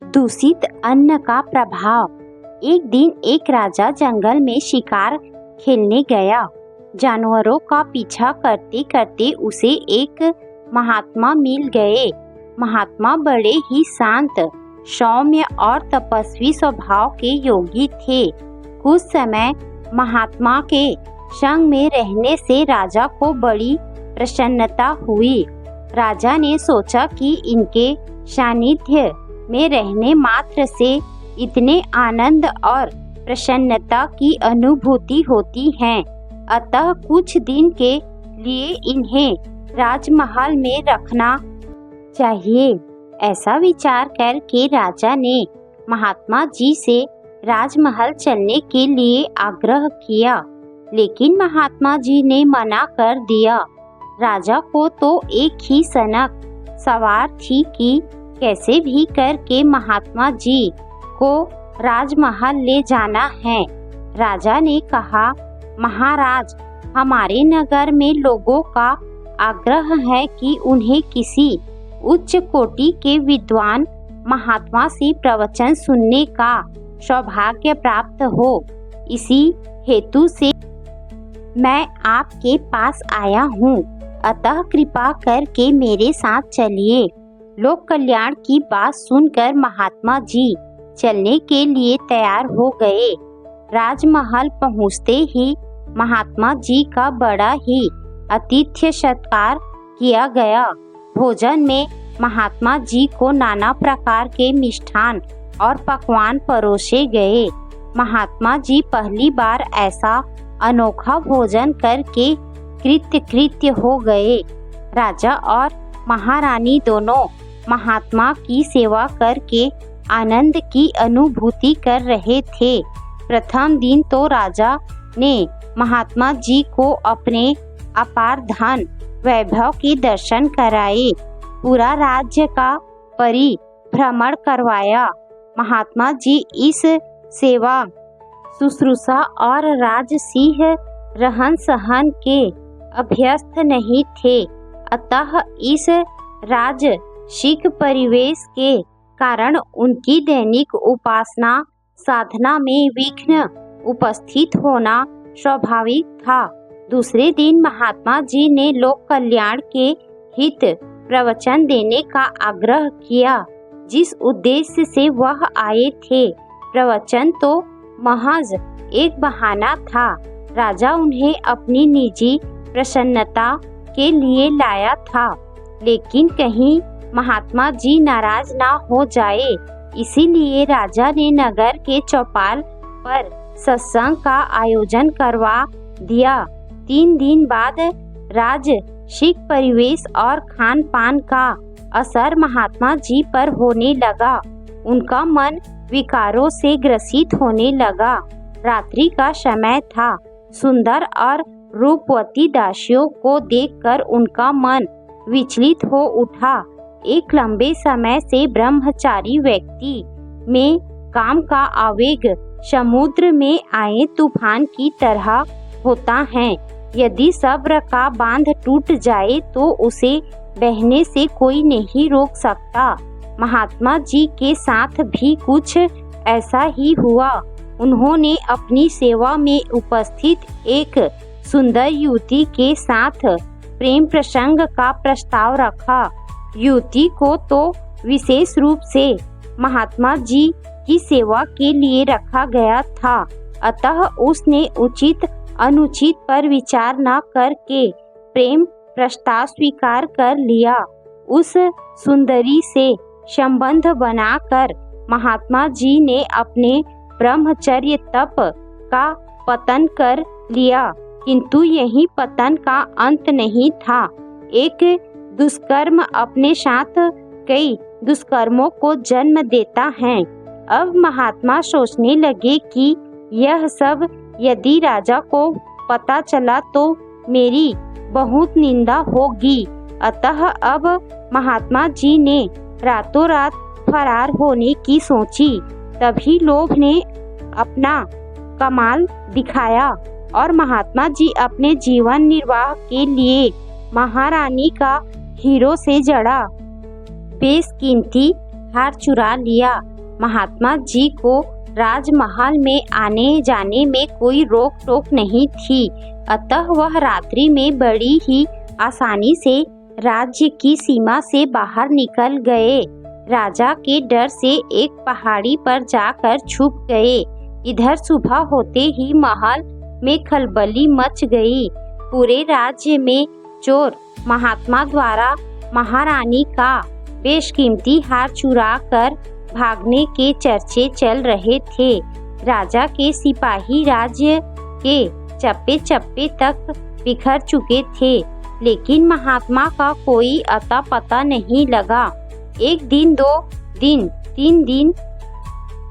दूषित अन्न का प्रभाव। एक दिन एक राजा जंगल में शिकार खेलने गया। जानवरों का पीछा करते करते उसे एक महात्मा मिल गए। महात्मा बड़े ही शांत, सौम्य और तपस्वी स्वभाव के योगी थे। कुछ समय महात्मा के संग में रहने से राजा को बड़ी प्रसन्नता हुई। राजा ने सोचा कि इनके सानिध्य में रहने मात्र से इतने आनंद और प्रसन्नता की अनुभूति होती है, अतः कुछ दिन के लिए इन्हें राजमहल में रखना चाहिए। ऐसा विचार करके राजा ने महात्मा जी से राजमहल चलने के लिए आग्रह किया, लेकिन महात्मा जी ने मना कर दिया। राजा को तो एक ही सनक सवार थी कि कैसे भी करके महात्मा जी को राजमहल ले जाना है। राजा ने कहा, महाराज, हमारे नगर में लोगों का आग्रह है कि उन्हें किसी उच्च कोटि के विद्वान महात्मा से प्रवचन सुनने का सौभाग्य प्राप्त हो। इसी हेतु से मैं आपके पास आया हूँ, अतः कृपा करके मेरे साथ चलिए। लोक कल्याण की बात सुनकर महात्मा जी चलने के लिए तैयार हो गए। राजमहल पहुँचते ही महात्मा जी का बड़ा ही आतिथ्य सत्कार किया गया। भोजन में महात्मा जी को नाना प्रकार के मिष्ठान और पकवान परोसे गए। महात्मा जी पहली बार ऐसा अनोखा भोजन करके कृत्य हो गए। राजा और महारानी दोनों महात्मा की सेवा करके आनंद की अनुभूति कर रहे थे। प्रथम दिन तो राजा ने महात्मा जी को अपने अपार धन वैभव के दर्शन कराए, पूरा राज्य का परिभ्रमण करवाया। महात्मा जी इस सेवा शुश्रूषा और राजसिंह रहन सहन के अभ्यस्त नहीं थे, अतः इस राजसिक परिवेश के कारण उनकी दैनिक उपासना साधना में विघ्न उपस्थित होना स्वाभाविक था। दूसरे दिन महात्मा जी ने लोक कल्याण के हित प्रवचन देने का आग्रह किया, जिस उद्देश्य से वह आए थे। प्रवचन तो महज एक बहाना था। राजा उन्हें अपनी निजी प्रसन्नता के लिए लाया था, लेकिन कहीं महात्मा जी नाराज ना हो जाए, इसीलिए राजा ने नगर के चौपाल पर सत्संग का आयोजन करवा दिया। 3 दिन बाद राजसिक परिवेश और खान पान का असर महात्मा जी पर होने लगा। उनका मन विकारों से ग्रसित होने लगा। रात्रि का समय था। सुंदर और रूपवती दासियों को देखकर उनका मन विचलित हो उठा। एक लंबे समय से ब्रह्मचारी व्यक्ति में काम का आवेग समुद्र में आए तूफान की तरह होता है। यदि सब्र का बांध टूट जाए तो उसे बहने से कोई नहीं रोक सकता। महात्मा जी के साथ भी कुछ ऐसा ही हुआ। उन्होंने अपनी सेवा में उपस्थित एक सुंदर युवती के साथ प्रेम प्रसंग का प्रस्ताव रखा। युवती को तो विशेष रूप से महात्मा जी की सेवा के लिए रखा गया था, अतः उसने उचित अनुचित पर विचार न करके प्रेम प्रस्ताव स्वीकार कर लिया। उस सुंदरी से संबंध बनाकर महात्मा जी ने अपने ब्रह्मचर्य तप का पतन कर लिया, किंतु यही पतन का अंत नहीं था। एक दुष्कर्म अपने साथ कई दुष्कर्मों को जन्म देता है। अब महात्मा सोचने लगे कि यह सब यदि राजा को पता चला तो मेरी बहुत निंदा होगी, अतः अब महात्मा जी ने रातों रात फरार होने की सोची। तभी लोभ ने अपना कमाल दिखाया और महात्मा जी अपने जीवन निर्वाह के लिए महारानी का हीरो से जड़ा बेशकीमती हार चुरा लिया। महात्मा जी को राजमहल में आने जाने में कोई रोक टोक नहीं थी, अतः वह रात्रि में बड़ी ही आसानी से राज्य की सीमा से बाहर निकल गए। राजा के डर से एक पहाड़ी पर जाकर छुप गए। इधर सुबह होते ही महल में खलबली मच गई। पूरे राज्य में चोर महात्मा द्वारा महारानी का बेशकीमती हार चुरा कर भागने के चर्चे चल रहे थे। राजा के सिपाही राज्य के चप्पे चप्पे तक बिखर चुके थे, लेकिन महात्मा का कोई अता पता नहीं लगा। एक दिन, 2 दिन, 3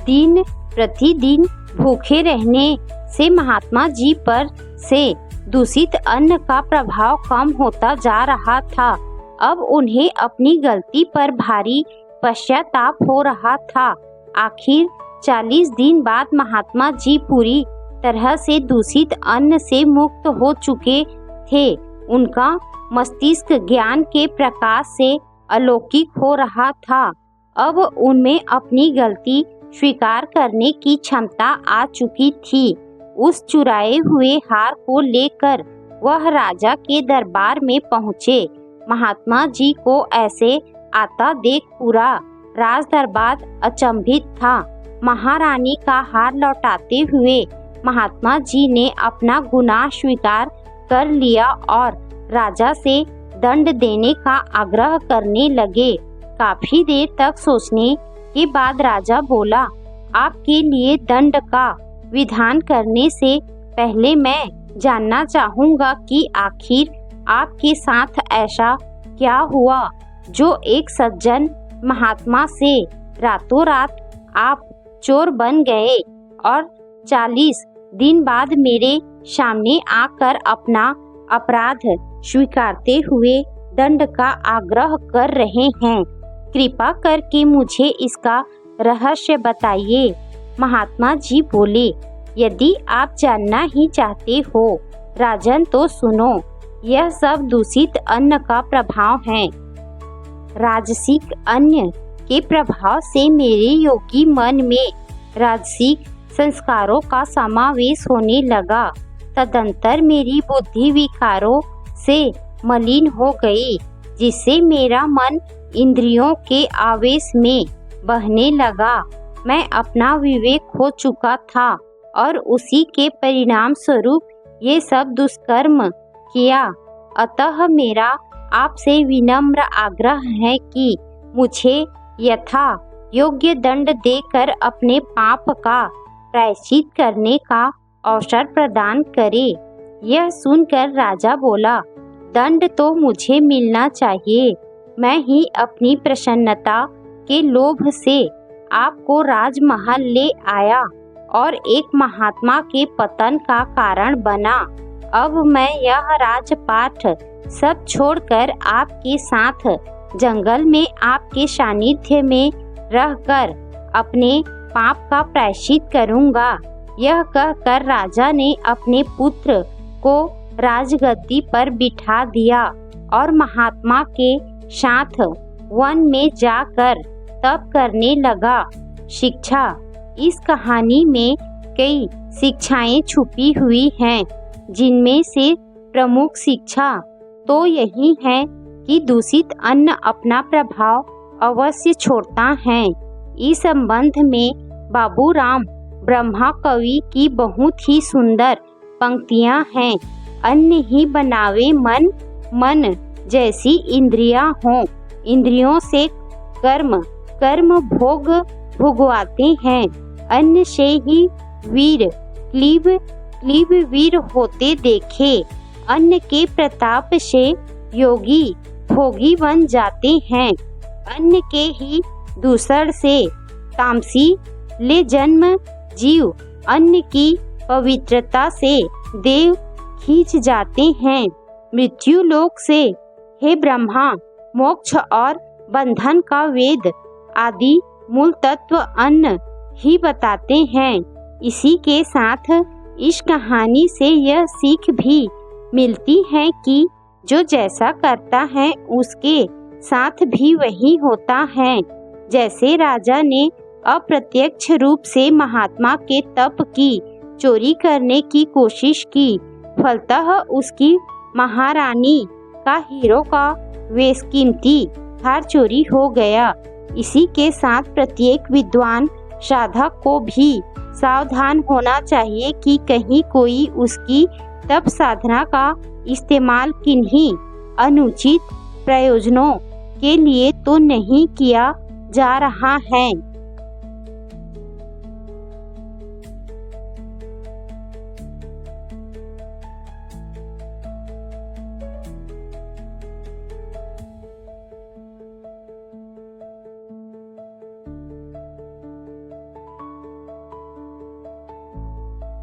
दिन प्रतिदिन भूखे रहने से महात्मा जी पर से दूषित अन्न का प्रभाव कम होता जा रहा था। अब उन्हें अपनी गलती पर भारी पश्चाताप हो रहा था। आखिर 40 दिन बाद महात्मा जी पूरी तरह से दूषित अन्न से मुक्त हो चुके थे। उनका मस्तिष्क ज्ञान के प्रकाश से अलौकिक हो रहा था। अब उनमें अपनी गलती स्वीकार करने की क्षमता आ चुकी थी। उस चुराए हुए हार को लेकर वह राजा के दरबार में पहुँचे। महात्मा जी को ऐसे आता देख पूरा राज दरबार अचंभित था। महारानी का हार लौटाते हुए महात्मा जी ने अपना गुनाह स्वीकार कर लिया और राजा से दंड देने का आग्रह करने लगे। काफी देर तक सोचने के बाद राजा बोला, आपके लिए दंड का विधान करने से पहले मैं जानना चाहूँगा कि आखिर आपके साथ ऐसा क्या हुआ जो एक सज्जन महात्मा से रातों रात आप चोर बन गए और 40 दिन बाद मेरे सामने आकर अपना अपराध स्वीकारते हुए दंड का आग्रह कर रहे हैं। कृपा करके मुझे इसका रहस्य बताइए। महात्मा जी बोले, यदि आप जानना ही चाहते हो राजन तो सुनो, यह सब दूषित अन्न का प्रभाव है। राजसिक अन्न के प्रभाव से मेरे योगी मन में राजसिक संस्कारों का समावेश होने लगा। तदंतर मेरी बुद्धि विकारों से मलिन हो गई, जिससे मेरा मन इंद्रियों के आवेश में बहने लगा। मैं अपना विवेक खो चुका था और उसी के परिणाम स्वरूप ये सब दुष्कर्म किया। अतः मेरा आपसे विनम्र आग्रह है कि मुझे यथा योग्य दंड देकर अपने पाप का प्रायश्चित करने का अवसर प्रदान करे। यह सुनकर राजा बोला, दंड तो मुझे मिलना चाहिए। मैं ही अपनी प्रसन्नता के लोभ से आपको राजमहल ले आया और एक महात्मा के पतन का कारण बना। अब मैं यह राजपाट सब छोड़कर आपके साथ जंगल में आपके सानिध्य में रहकर अपने पाप का प्रायश्चित करूंगा। यह कहकर राजा ने अपने पुत्र को राजगद्दी पर बिठा दिया और महात्मा के साथ वन में जाकर तप करने लगा। शिक्षा, इस कहानी में कई शिक्षाएं छुपी हुई हैं, जिनमें से प्रमुख शिक्षा तो यही है कि दूषित अन्न अपना प्रभाव अवश्य छोड़ता है। इस संबंध में बाबूराम ब्रह्मा कवि की बहुत ही सुंदर पंक्तियां हैं। अन्न ही बनावे मन, मन जैसी इंद्रियां हों। इंद्रियों से कर्म, कर्म भोग भोगवाते हैं। अन्न से ही वीर क्लीब, क्लीब वीर होते देखे। अन्न के प्रताप से योगी भोगी बन जाते हैं। अन्न के ही दूषण से तामसी ले जन्म जीव। अन्न की पवित्रता से देव खींच जाते हैं। मृत्यु लोक से हे ब्रह्मा मोक्ष और बंधन का वेद आदि मूल तत्व अन्न ही बताते हैं। इसी के साथ इस कहानी से यह सीख भी मिलती है कि जो जैसा करता है उसके साथ भी वही होता है। जैसे राजा ने अप्रत्यक्ष रूप से महात्मा के तप की चोरी करने की कोशिश की, फलतः उसकी महारानी का हीरो का बेशकीमती हार चोरी हो गया। इसी के साथ प्रत्येक विद्वान साधक को भी सावधान होना चाहिए कि कहीं कोई उसकी तप साधना का इस्तेमाल किन्हीं अनुचित प्रयोजनों के लिए तो नहीं किया जा रहा है।